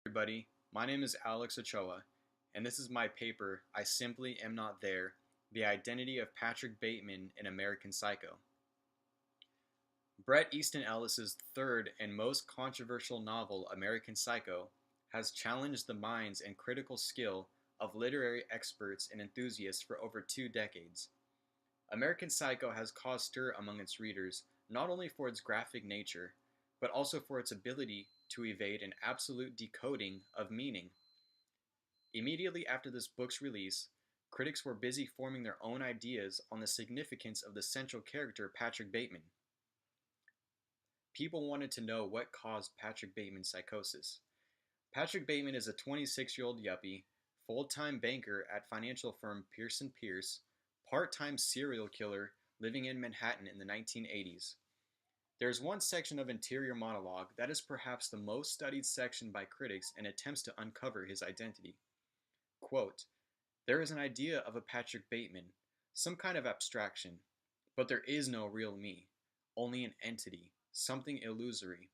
Everybody, my name is Alex Ochoa, and this is my paper, I Simply Am Not There, The Identity of Patrick Bateman in American Psycho. Bret Easton Ellis's third and most controversial novel, American Psycho, has challenged the minds and critical skill of literary experts and enthusiasts for over 2 decades. American Psycho has caused stir among its readers not only for its graphic nature, but also for its ability to evade an absolute decoding of meaning. Immediately after this book's release, critics were busy forming their own ideas on the significance of the central character Patrick Bateman. People wanted to know what caused Patrick Bateman's psychosis. Patrick Bateman is a 26-year-old yuppie, full-time banker at financial firm Pearson Pierce, part-time serial killer living in Manhattan in the 1980s. There is one section of interior monologue that is perhaps the most studied section by critics in attempts to uncover his identity. Quote, "There is an idea of a Patrick Bateman, some kind of abstraction, but there is no real me, only an entity, something illusory.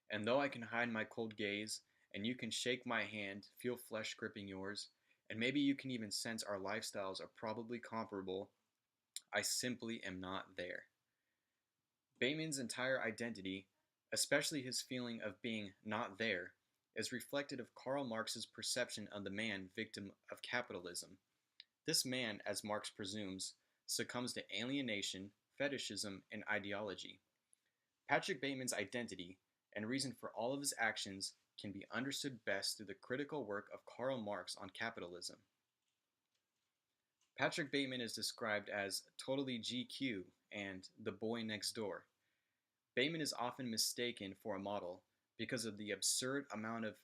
And though I can hide my cold gaze, and you can shake my hand, feel flesh gripping yours, and maybe you can even sense our lifestyles are probably comparable, I simply am not there." Bateman's entire identity, especially his feeling of being not there, is reflected of Karl Marx's perception of the man victim of capitalism. This man, as Marx presumes, succumbs to alienation, fetishism, and ideology. Patrick Bateman's identity and reason for all of his actions can be understood best through the critical work of Karl Marx on capitalism. Patrick Bateman is described as totally GQ and the boy next door. Bateman is often mistaken for a model because of the absurd amount of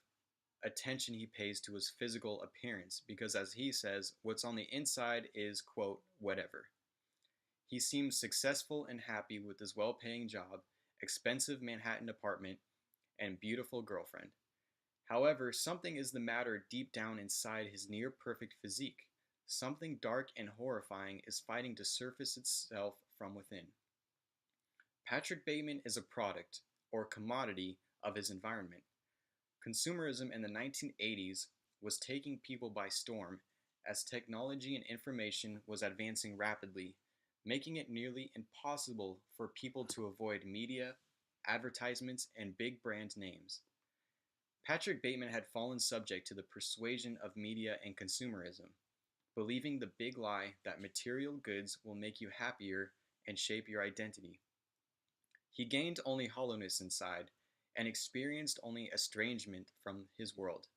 attention he pays to his physical appearance because, as he says, what's on the inside is, quote, whatever. He seems successful and happy with his well-paying job, expensive Manhattan apartment, and beautiful girlfriend. However, something is the matter deep down inside his near-perfect physique. Something dark and horrifying is fighting to surface itself from within. Patrick Bateman is a product, or commodity, of his environment. Consumerism in the 1980s was taking people by storm as technology and information was advancing rapidly, making it nearly impossible for people to avoid media, advertisements, and big brand names. Patrick Bateman had fallen subject to the persuasion of media and consumerism, believing the big lie that material goods will make you happier and shape your identity. He gained only hollowness inside and experienced only estrangement from his world.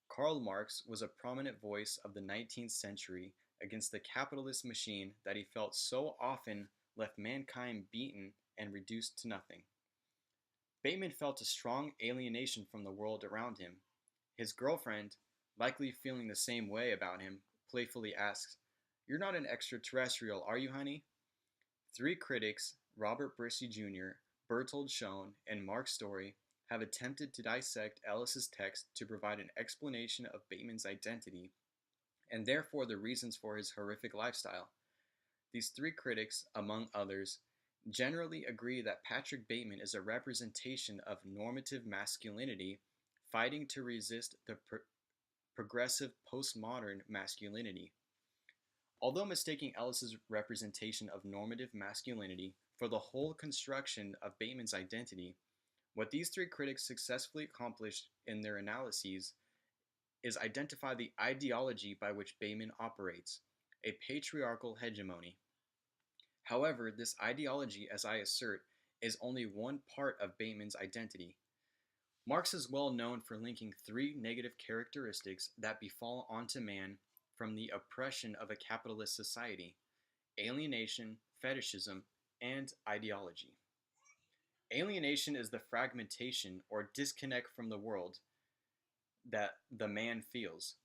Karl Marx was a prominent voice of the 19th century against the capitalist machine that he felt so often left mankind beaten and reduced to nothing. Bateman felt a strong alienation from the world around him. His girlfriend, likely feeling the same way about him, playfully asks, "You're not an extraterrestrial, are you, honey?" Three critics, Robert Brissi Jr., Bertold Schoen, and Mark Story, have attempted to dissect Ellis's text to provide an explanation of Bateman's identity and therefore the reasons for his horrific lifestyle. These three critics, among others, generally agree that Patrick Bateman is a representation of normative masculinity fighting to resist the progressive postmodern masculinity. Although mistaking Ellis's representation of normative masculinity for the whole construction of Bateman's identity, what these three critics successfully accomplished in their analyses is identify the ideology by which Bateman operates, a patriarchal hegemony. However, this ideology, as I assert, is only one part of Bateman's identity. Marx is well known for linking three negative characteristics that befall onto man from the oppression of a capitalist society: alienation, fetishism, and ideology. Alienation is the fragmentation or disconnect from the world that the man feels.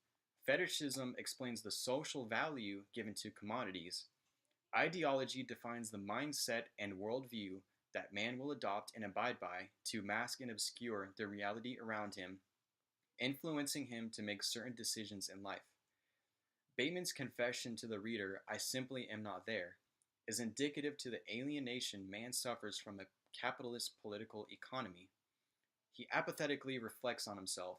Fetishism explains the social value given to commodities. Ideology defines the mindset and worldview that man will adopt and abide by to mask and obscure the reality around him, influencing him to make certain decisions in life. Bateman's confession to the reader, "I simply am not there," is indicative to the alienation man suffers from a capitalist political economy. He apathetically reflects on himself.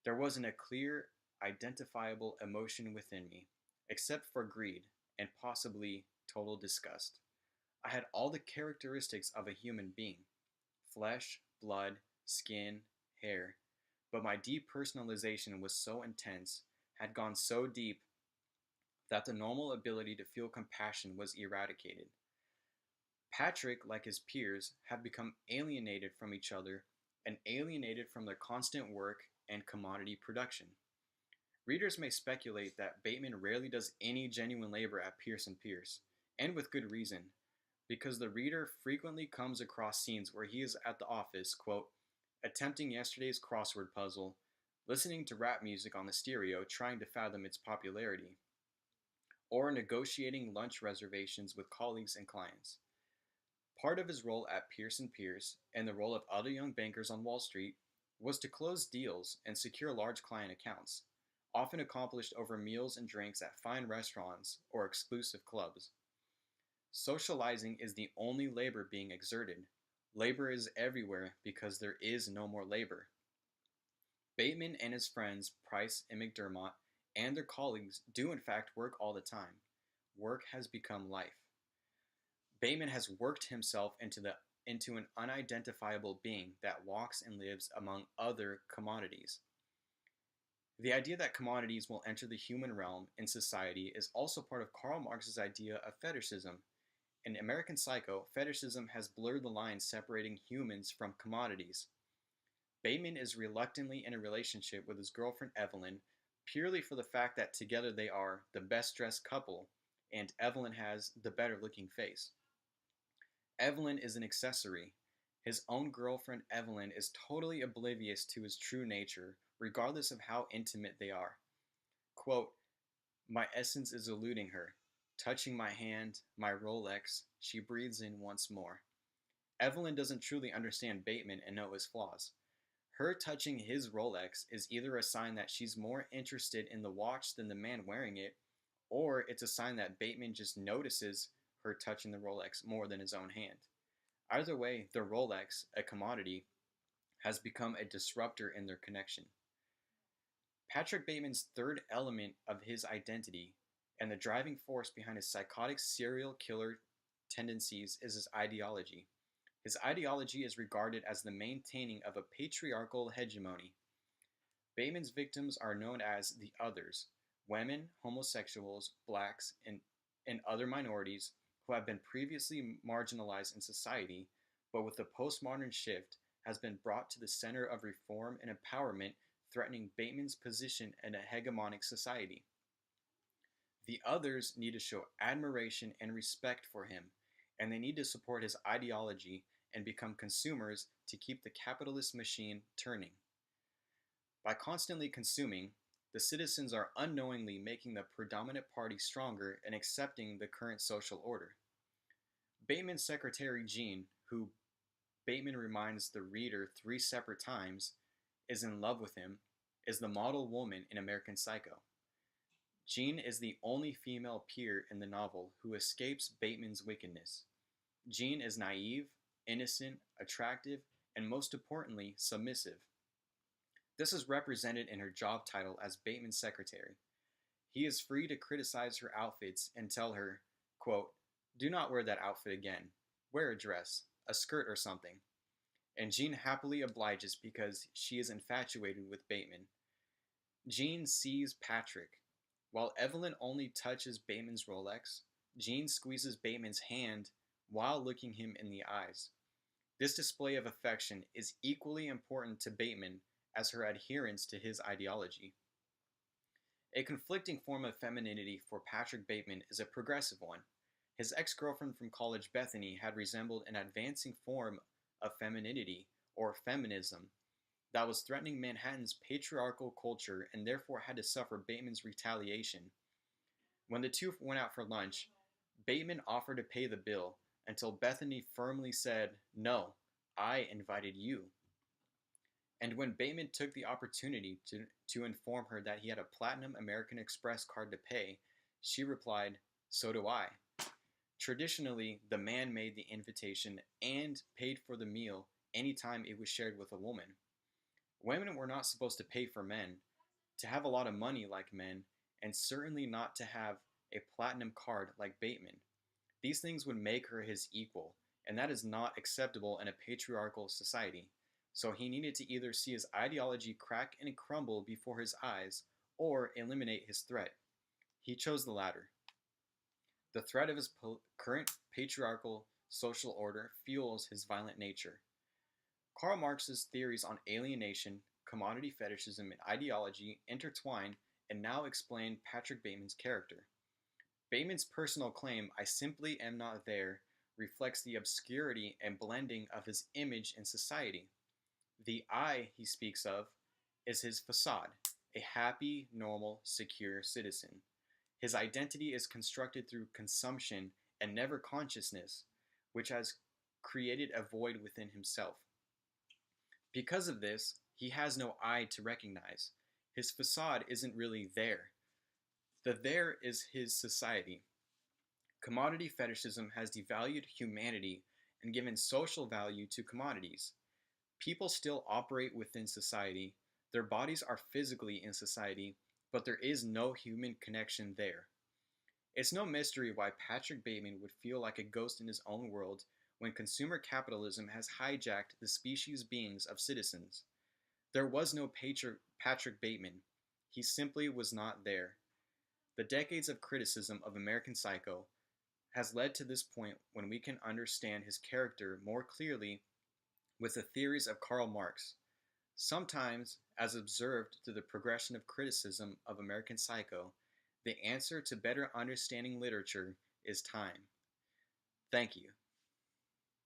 There wasn't a clear, identifiable emotion within me, except for greed and possibly total disgust. I had all the characteristics of a human being: flesh, blood, skin, hair. But my depersonalization was so intense, had gone so deep, that the normal ability to feel compassion was eradicated. Patrick, like his peers, have become alienated from each other and alienated from their constant work and commodity production. Readers may speculate that Bateman rarely does any genuine labor at Pierce and Pierce, and with good reason, because the reader frequently comes across scenes where he is at the office, quote, attempting yesterday's crossword puzzle, listening to rap music on the stereo trying to fathom its popularity, or negotiating lunch reservations with colleagues and clients. Part of his role at Pierce and Pierce, and the role of other young bankers on Wall Street, was to close deals and secure large client accounts, often accomplished over meals and drinks at fine restaurants or exclusive clubs. Socializing is the only labor being exerted. Labor is everywhere because there is no more labor. Bateman and his friends, Price and McDermott, and their colleagues do in fact work all the time. Work has become life. Bateman has worked himself into an unidentifiable being that walks and lives among other commodities. The idea that commodities will enter the human realm in society is also part of Karl Marx's idea of fetishism. In American Psycho, fetishism has blurred the line separating humans from commodities. Bateman is reluctantly in a relationship with his girlfriend Evelyn purely for the fact that together they are the best dressed couple and Evelyn has the better looking face. Evelyn is an accessory. His own girlfriend Evelyn is totally oblivious to his true nature, regardless of how intimate they are. Quote, my essence is eluding her. Touching my hand, my Rolex, she breathes in once more. Evelyn doesn't truly understand Bateman and know his flaws. Her touching his Rolex is either a sign that she's more interested in the watch than the man wearing it, or it's a sign that Bateman just notices her touching the Rolex more than his own hand. Either way, the Rolex, a commodity, has become a disruptor in their connection. Patrick Bateman's third element of his identity and the driving force behind his psychotic serial killer tendencies is his ideology. His ideology is regarded as the maintaining of a patriarchal hegemony. Bateman's victims are known as the others: women, homosexuals, blacks, and other minorities who have been previously marginalized in society, but with the postmodern shift has been brought to the center of reform and empowerment, threatening Bateman's position in a hegemonic society. The others need to show admiration and respect for him, and they need to support his ideology and become consumers to keep the capitalist machine turning. By constantly consuming, the citizens are unknowingly making the predominant party stronger and accepting the current social order. Bateman's secretary Jean, who Bateman reminds the reader 3 separate times is in love with him, is the model woman in American Psycho. Jean is the only female peer in the novel who escapes Bateman's wickedness. Jean is naive, innocent, attractive, and most importantly, submissive. This is represented in her job title as Bateman's secretary. He is free to criticize her outfits and tell her, quote, do not wear that outfit again. Wear a dress, a skirt or something. And Jean happily obliges because she is infatuated with Bateman. Jean sees Patrick. While Evelyn only touches Bateman's Rolex, Jean squeezes Bateman's hand while looking him in the eyes. This display of affection is equally important to Bateman as her adherence to his ideology. A conflicting form of femininity for Patrick Bateman is a progressive one. His ex-girlfriend from college, Bethany, had resembled an advancing form of femininity, or feminism, that was threatening Manhattan's patriarchal culture and therefore had to suffer Bateman's retaliation. When the two went out for lunch, Bateman offered to pay the bill until Bethany firmly said, no, I invited you. And when Bateman took the opportunity to inform her that he had a platinum American Express card to pay, she replied, so do I. Traditionally, the man made the invitation and paid for the meal anytime it was shared with a woman. Women were not supposed to pay for men, to have a lot of money like men, and certainly not to have a platinum card like Bateman. These things would make her his equal, and that is not acceptable in a patriarchal society. So he needed to either see his ideology crack and crumble before his eyes or eliminate his threat. He chose the latter. The threat of his current patriarchal social order fuels his violent nature. Karl Marx's theories on alienation, commodity fetishism, and ideology intertwine and now explain Patrick Bateman's character. Bateman's personal claim, "I simply am not there," reflects the obscurity and blending of his image in society. The "I" he speaks of is his facade, a happy, normal, secure citizen. His identity is constructed through consumption and never consciousness, which has created a void within himself. Because of this, he has no "I" to recognize. His facade isn't really there. The there is his society. Commodity fetishism has devalued humanity and given social value to commodities. People still operate within society. Their bodies are physically in society, but there is no human connection there. It's no mystery why Patrick Bateman would feel like a ghost in his own world when consumer capitalism has hijacked the species beings of citizens. There was no Patrick Bateman. He simply was not there. The decades of criticism of American Psycho has led to this point when we can understand his character more clearly with the theories of Karl Marx. Sometimes, as observed through the progression of criticism of American Psycho, the answer to better understanding literature is time. Thank you.